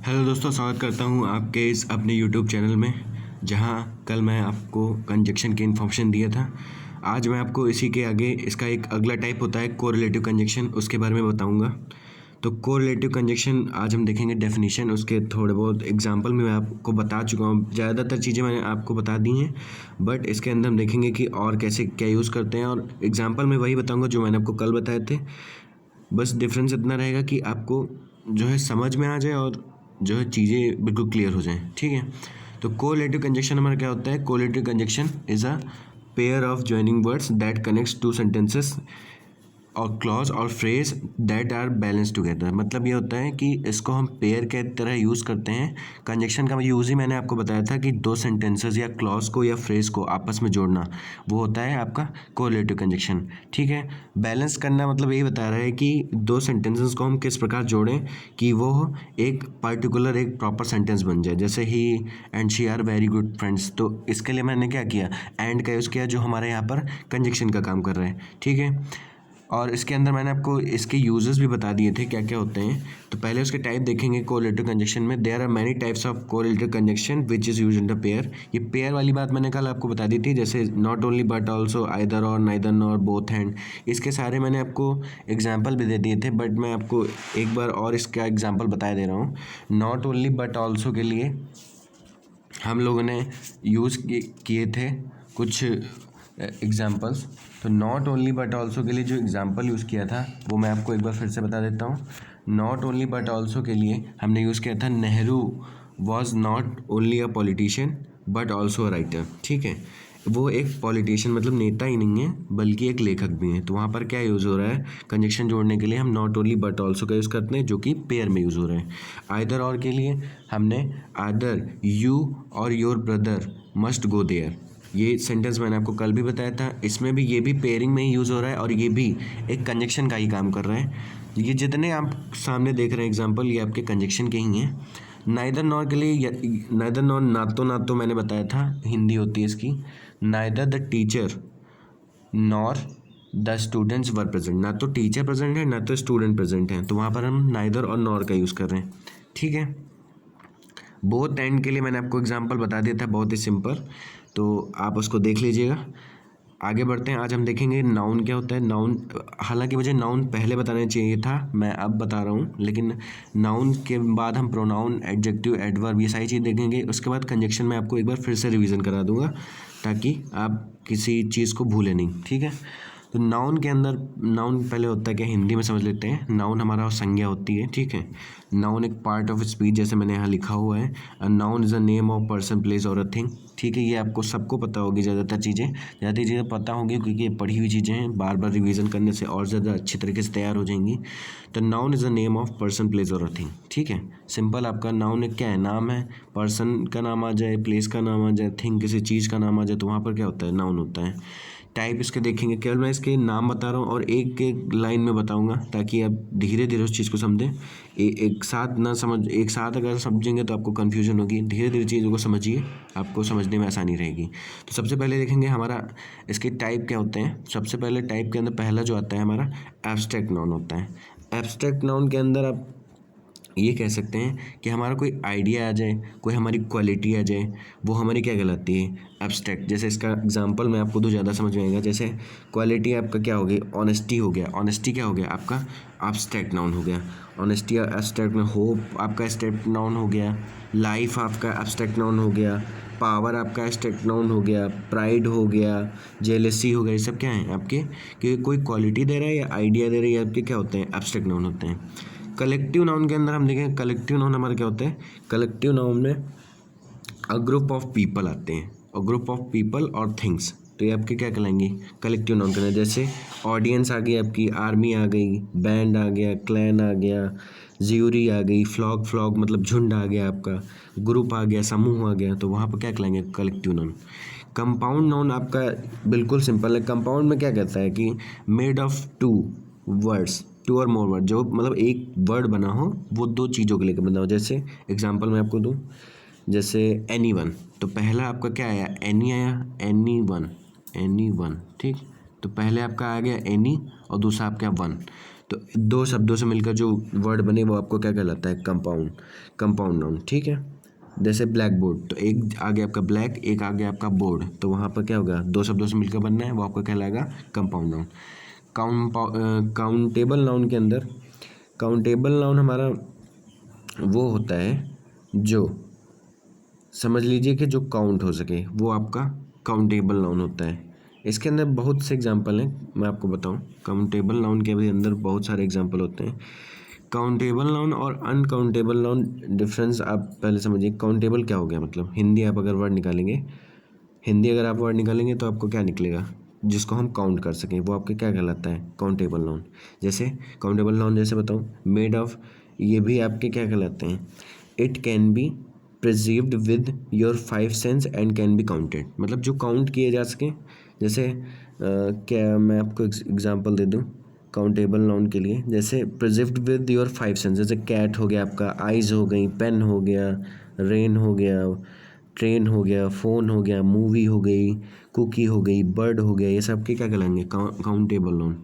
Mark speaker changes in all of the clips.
Speaker 1: Hello दोस्तों, स्वागत करता हूँ आपके इस अपने यूट्यूब चैनल में, जहाँ कल मैं आपको कंजक्शन की इन्फॉर्मेशन दिया था। आज मैं आपको इसी के आगे इसका एक अगला टाइप होता है कोरिलेटिव कंजक्शन, उसके बारे में बताऊँगा। तो कोरिलेटिव कंजक्शन आज हम देखेंगे डेफिनेशन, उसके थोड़े बहुत एग्जांपल में मैं आपको बता चुका हूँ। ज़्यादातर चीज़ें मैंने आपको बता दी हैं, बट इसके अंदर हम देखेंगे कि और कैसे क्या यूज़ करते हैं, और एग्जाम्पल में वही बताऊँगा जो मैंने आपको कल बताए थे। बस डिफरेंस इतना रहेगा कि आपको जो है समझ में आ जाए और जो है चीज़ें बिल्कुल क्लियर हो जाएं, ठीक है। तो कोरिलेटिव कंजक्शन हमारा क्या होता है? Correlative conjunction is a pair of joining words that connects two sentences और क्लॉज और phrase that are balance together. मतलब ये होता है कि इसको हम पेयर के तरह यूज़ करते हैं। कंजक्शन का यूज़ ही मैंने आपको बताया था कि दो सेंटेंसेस या क्लॉज को या फ्रेज को आपस में जोड़ना, वो होता है आपका कोरिलेटिव कंजक्शन, ठीक है। बैलेंस करना मतलब यही बता रहा है कि दो सेंटेंसेस को हम किस प्रकार जोड़ें कि वो एक पर्टिकुलर एक प्रॉपर सेंटेंस बन जाए। जैसे he and she are very good friends, तो इसके लिए मैंने क्या किया, एंड का यूज़ किया, जो हमारे यहाँ पर कंजक्शन का काम कर रहा है, ठीक है। और इसके अंदर मैंने आपको इसके यूजेस भी बता दिए थे क्या क्या होते हैं। तो पहले उसके टाइप देखेंगे कोरिलेटिव कंजक्शन में। There are many types of correlative conjunction which is used in the pair. ये पेयर वाली बात मैंने कल आपको बता दी थी, जैसे not only but also, either or, neither nor, both and. इसके सारे मैंने आपको एग्जाम्पल भी दे दिए थे, बट मैं आपको एक बार और इसका एग्जाम्पल बता दे रहा हूँ। नॉट ओनली बट ऑल्सो के लिए हम लोगों ने यूज़ किए थे कुछ एग्जाम्पल्स। तो नॉट ओनली बट ऑल्सो के लिए जो एग्जाम्पल यूज़ किया था वो मैं आपको एक बार फिर से बता देता हूँ। नॉट ओनली बट ऑल्सो के लिए हमने यूज़ किया था, Nehru was not only a politician but also a writer, ठीक है। वो एक पॉलिटिशियन मतलब नेता ही नहीं है, बल्कि एक लेखक भी हैं। तो वहाँ पर क्या यूज़ हो रहा है, कंजक्शन जोड़ने के लिए हम नॉट ओनली बट ऑल्सो का यूज़ करते हैं, जो कि पेयर में यूज़ हो रहा है। आइदर और के लिए हमने either you or your brother must go there. ये सेंटेंस मैंने आपको कल भी बताया था, इसमें भी ये भी पेयरिंग में ही यूज़ हो रहा है और ये भी एक कंजक्शन का ही काम कर रहा है। ये जितने आप सामने देख रहे हैं एग्जाम्पल, ये आपके कंजक्शन के ही हैं। नाइदर नॉर के लिए, नाइदर नॉर ना तो मैंने बताया था, हिंदी होती है इसकी, neither the teacher nor the students were present. ना तो टीचर प्रेजेंट है ना तो स्टूडेंट प्रेजेंट हैं, तो वहाँ पर हम नाइदर और नॉर का यूज़ कर रहे हैं, ठीक है। बोथ एंड के लिए मैंने आपको एग्जांपल बता दिया था, बहुत ही सिंपल, तो आप उसको देख लीजिएगा। आगे बढ़ते हैं। आज हम देखेंगे नाउन क्या होता है। नाउन, हालांकि मुझे नाउन पहले बताना चाहिए था, मैं अब बता रहा हूँ, लेकिन नाउन के बाद हम प्रोनाउन, एडजेक्टिव, एडवर्ब, ये सारी चीज़ देखेंगे। उसके बाद कंजक्शन में आपको एक बार फिर से रिवीजन करा दूंगा, ताकि आप किसी चीज़ को भूलें नहीं, ठीक है। तो नाउन के अंदर, नाउन पहले होता है क्या, हिंदी में समझ लेते हैं। नाउन हमारा संज्ञा होती है, ठीक है। नाउन एक पार्ट ऑफ स्पीच, जैसे मैंने यहाँ लिखा हुआ है, noun is a name of person, place और अ थिंग, ठीक है। ये आपको सबको पता होगी, ज़्यादातर चीज़ें पता होंगी, क्योंकि ये पढ़ी हुई चीज़ें हैं। बार बार रिवीजन करने से और ज़्यादा अच्छी तरीके से तैयार हो जाएंगी। तो noun is a name of person, place और अ थिंग, ठीक है। सिंपल, आपका नाउन एक क्या है, नाम है। पर्सन का नाम आ जाए, प्लेस का नाम आ जाए, थिंग किसी चीज़ का नाम आ जाए, तो वहाँ पर क्या होता है, नाउन होता है। टाइप इसके देखेंगे, केवल मैं इसके नाम बता रहा हूँ और एक एक लाइन में बताऊंगा, ताकि आप धीरे धीरे उस चीज़ को समझें। एक साथ ना समझ, एक साथ अगर समझेंगे तो आपको कन्फ्यूजन होगी। धीरे धीरे चीज़ों को समझिए, आपको समझने में आसानी रहेगी। तो सबसे पहले देखेंगे हमारा इसके टाइप क्या होते हैं। सबसे पहले टाइप के अंदर पहला जो आता है हमारा, एब्स्ट्रैक्ट नाउन होता है। एब्स्ट्रैक्ट नाउन के अंदर आप ये कह सकते हैं कि हमारा कोई आइडिया आ जाए, कोई हमारी क्वालिटी आ जाए, वो हमारी क्या कहलाती है, एब्स्ट्रैक्ट। जैसे इसका एग्जांपल मैं आपको दूँ, ज़्यादा समझ में आएगा। जैसे क्वालिटी आपका क्या हो गई, ऑनेस्टी हो गया। ऑनेस्टी क्या हो गया आपका, एब्स्ट्रैक्ट नाउन हो गया। ऑनेस्टी एब्स्ट्रैक्ट में, होप आपका एब्स्ट्रैक्ट नाउन हो गया, लाइफ आपका एब्स्ट्रैक्ट नाउन हो गया, पावर आपका एब्स्ट्रैक्ट नाउन हो गया, प्राइड हो गया, जेलसी हो गया। ये सब क्या है आपके, कि कोई क्वालिटी दे रहा है या आइडिया दे रहा है, या आपके क्या होते हैं, एब्स्ट्रैक्ट नाउन होते हैं। कलेक्टिव नाउन के अंदर हम देखें, कलेक्टिव नाउन हमारा क्या होता है, कलेक्टिव नाउन में अ ग्रुप ऑफ पीपल आते हैं, और ग्रुप ऑफ पीपल और थिंग्स, तो ये आपके क्या कहलाएंगे, कलेक्टिव नाउन कहलाएंगे। जैसे ऑडियंस आ गई आपकी, आर्मी आ गई, बैंड आ गया, क्लैन आ गया, ज्यूरी आ गई, फ्लॉग मतलब झुंड आ गया आपका, ग्रुप आ गया, समूह आ गया, तो वहाँ पर क्या कहलाएंगे, कलेक्टिव नाउन। कंपाउंड नाउन आपका बिल्कुल सिंपल है। कंपाउंड में क्या कहता है कि made of two words, two or more word, जो मतलब एक वर्ड बना हो, वो दो चीज़ों के लेकर बना हो। जैसे एग्जांपल मैं आपको दूं, जैसे एनी वन, तो पहला आपका क्या आया, एनी आया, एनी वन, एनी वन, ठीक। तो पहले आपका आ गया एनी और दूसरा आपका वन। तो दो शब्दों से मिलकर जो वर्ड बने वो आपको क्या कहलाता है? Compound noun. ठीक है, जैसे ब्लैक बोर्ड, तो एक आगे आपका ब्लैक, एक आगे आपका बोर्ड, तो वहाँ पर क्या होगा? दो शब्दों से मिलकर बनना है, वो आपका कहलाएगा कंपाउंड नाउन। काउंटेबल नाउन के अंदर, काउंटेबल नाउन हमारा वो होता है जो, समझ लीजिए कि जो काउंट हो सके, वो आपका काउंटेबल नाउन होता है। इसके अंदर बहुत से एग्जांपल हैं, मैं आपको बताऊं। काउंटेबल नाउन के भी अंदर बहुत सारे एग्जांपल होते हैं। काउंटेबल नाउन और अनकाउंटेबल नाउन डिफरेंस आप पहले समझिए। काउंटेबल क्या हो गया? मतलब हिंदी आप अगर वर्ड निकालेंगे, हिंदी अगर आप वर्ड निकालेंगे तो आपको क्या निकलेगा? जिसको हम काउंट कर सकें, वो आपके क्या कहलाता है? Countable noun. जैसे काउंटेबल नाउन जैसे बताऊँ, मेड ऑफ, ये भी आपके क्या कहलाते हैं? It can be perceived with your 5 sense and can be counted, मतलब जो काउंट किए जा सकें। जैसे क्या मैं आपको एग्जांपल दे दूं काउंटेबल नाउन के लिए? जैसे प्रिजिव्ड विद योर 5 सेंस, जैसे कैट हो गया आपका, आइज़ हो गई, पेन हो गया, रेन हो गया, ट्रेन हो गया, फ़ोन हो गया, मूवी हो गई, कुकी हो गई, बर्ड हो गया, ये सब के क्या कहलाएंगे? Countable noun.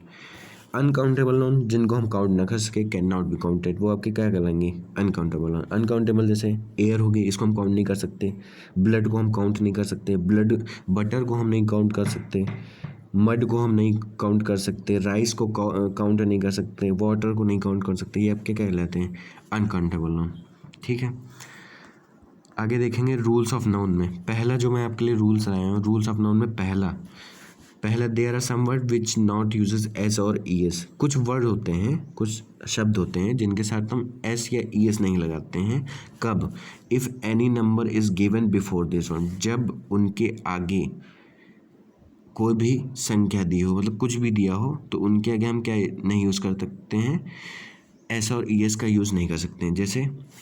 Speaker 1: अनकाउंटेबल नाउन जिनको हम काउंट ना कर सके, कैन नॉट बी काउंटेड, वो आपके क्या कहलाएंगे? Uncountable noun. अनकाउंटेबल जैसे एयर हो गई, इसको हम काउंट नहीं कर सकते। ब्लड को हम काउंट नहीं कर सकते। बटर को हम नहीं काउंट कर सकते। मड को हम नहीं काउंट कर सकते। राइस को काउंट नहीं कर सकते। वाटर को नहीं काउंट कर सकते। ये आपके क्या कहलाते हैं? Uncountable noun. ठीक है, आगे देखेंगे रूल्स ऑफ नाउन में। पहला जो मैं आपके लिए रूल्स लाया हूँ रूल्स ऑफ नाउन में, पहला there are some word which not uses s or e S. कुछ वर्ड होते हैं, कुछ शब्द होते हैं जिनके साथ हम एस या ई एस नहीं लगाते हैं। कब? If any number is given before this one, जब उनके आगे कोई भी संख्या दी हो, मतलब कुछ भी दिया हो, तो उनके आगे हम क्या नहीं यूज़ कर सकते हैं? एस और ई एस का यूज़ नहीं कर सकते हैं। जैसे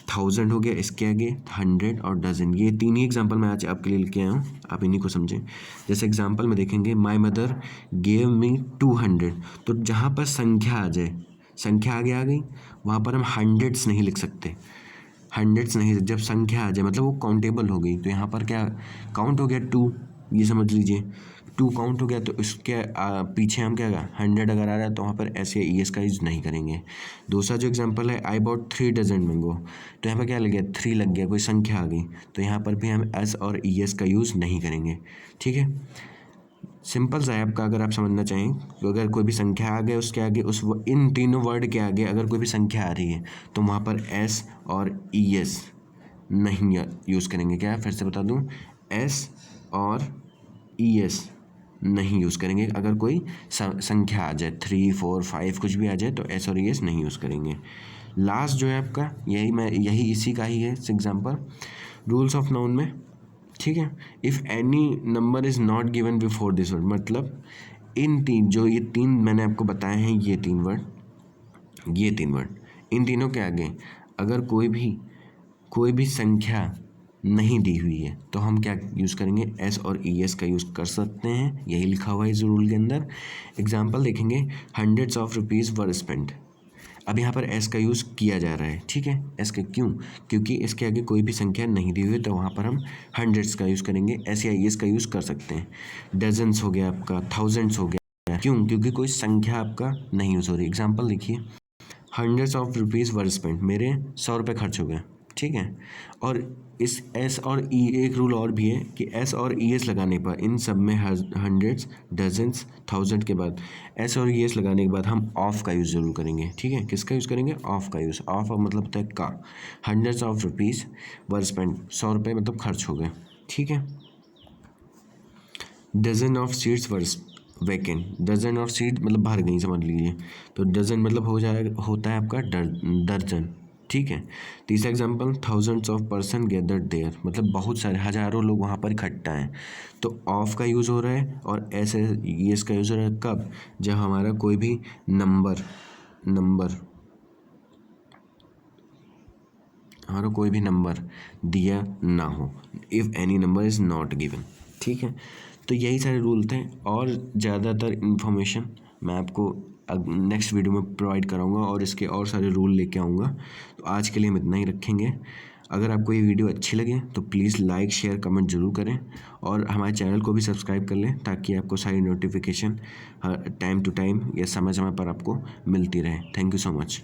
Speaker 1: 1000 हो गया, इसके आगे 100 और डजन, ये तीन ही एग्जांपल मैं आज आपके लिए लेके आया हूँ, आप इन्हीं को समझें। जैसे एग्जांपल में देखेंगे, माय मदर गेव मी 200, तो जहाँ पर संख्या आ जाए, संख्या आगे आ गई, वहाँ पर हम हंड्रेड्स नहीं लिख सकते। हंड्रेड्स नहीं, जब संख्या आ जाए मतलब वो काउंटेबल हो गई, तो यहाँ पर क्या काउंट हो गया? 2, ये समझ लीजिए 2 काउंट हो गया, तो इसके पीछे हम क्या, 100 अगर आ रहा है तो वहाँ पर एस या ई एस का यूज़ नहीं करेंगे। दूसरा जो एग्जांपल है, आई बॉट 3 डजन मैंगो, तो यहाँ पर क्या लग गया? 3 लग गया, कोई संख्या आ गई, तो यहाँ पर भी हम एस और ई एस का यूज़ नहीं करेंगे। ठीक है, सिंपल सा है आपका, अगर आप समझना चाहें तो अगर कोई भी संख्या आ गई उसके आगे, इन तीनों वर्ड के आगे अगर कोई भी संख्या आ रही है तो वहाँ पर एस और ई एस नहीं यूज़ करेंगे। क्या है, फिर से बता दूँ, एस और ई एस नहीं यूज़ करेंगे। अगर कोई संख्या आ जाए 3, 4, 5 कुछ भी आ जाए तो एस और ई एस नहीं यूज़ करेंगे। लास्ट जो है आपका, यही इसी का ही है एग्जाम्पल रूल्स ऑफ नाउन में। ठीक है, if any number is not given before this word, मतलब इन तीन, जो ये तीन मैंने आपको बताए हैं, ये तीन वर्ड, इन तीनों के आगे अगर कोई भी संख्या नहीं दी हुई है तो हम क्या यूज़ करेंगे? एस और ई एस का यूज़ कर सकते हैं, यही लिखा हुआ है इस रूल के अंदर। एग्जाम्पल देखेंगे, hundreds of rupees were spent, अब यहाँ पर एस का यूज़ किया जा रहा है। ठीक है, एस का क्यों? क्योंकि इसके आगे कोई भी संख्या नहीं दी हुई है, तो वहाँ पर हम हंड्रेड्स का यूज़ करेंगे, एस या ई एस का यूज़ कर सकते हैं। डजन्स हो गया आपका, थाउजेंड्स हो गया, क्यों? क्योंकि कोई संख्या आपका नहीं यूज़ हो रही। एग्जाम्पल देखिए, hundreds of rupees were spent, मेरे 100 रुपये खर्च हो गए। ठीक है, और इस एस और ई, एक रूल और भी है कि एस और ई एस लगाने पर इन सब में हंड्रेड्स, डजन्स, थाउजेंड के बाद एस और ई एस लगाने के बाद हम ऑफ का यूज़ ज़रूर करेंगे। ठीक है, किसका यूज़ करेंगे? ऑफ का यूज़। ऑफ मतलब होता है का। Hundreds of rupees were spent, 100 रुपये मतलब खर्च हो गए। ठीक है, dozen of seats were vacant, dozen of seat मतलब भर गई, समझ लीजिए, तो डजन मतलब होता है आपका दर्जन। ठीक है, तीसरा example, thousands of person gathered there, मतलब बहुत सारे, हज़ारों लोग वहाँ पर इकट्ठा हैं, तो ऑफ का यूज़ हो रहा है और ऐसे एस का यूज़ हो रहा है। कब? जब हमारा कोई भी नंबर दिया ना हो, if any number is not given. ठीक है, तो यही सारे रूल थे, और ज़्यादातर इन्फॉर्मेशन मैं आपको नेक्स्ट वीडियो में प्रोवाइड कराऊंगा और इसके और सारे रूल लेके आऊँगा। तो आज के लिए हम इतना ही रखेंगे। अगर आपको ये वीडियो अच्छी लगे तो प्लीज़ लाइक शेयर कमेंट ज़रूर करें और हमारे चैनल को भी सब्सक्राइब कर लें ताकि आपको सारी नोटिफिकेशन टाइम टू टाइम या समय समय पर आपको मिलती रहे। Thank you so much.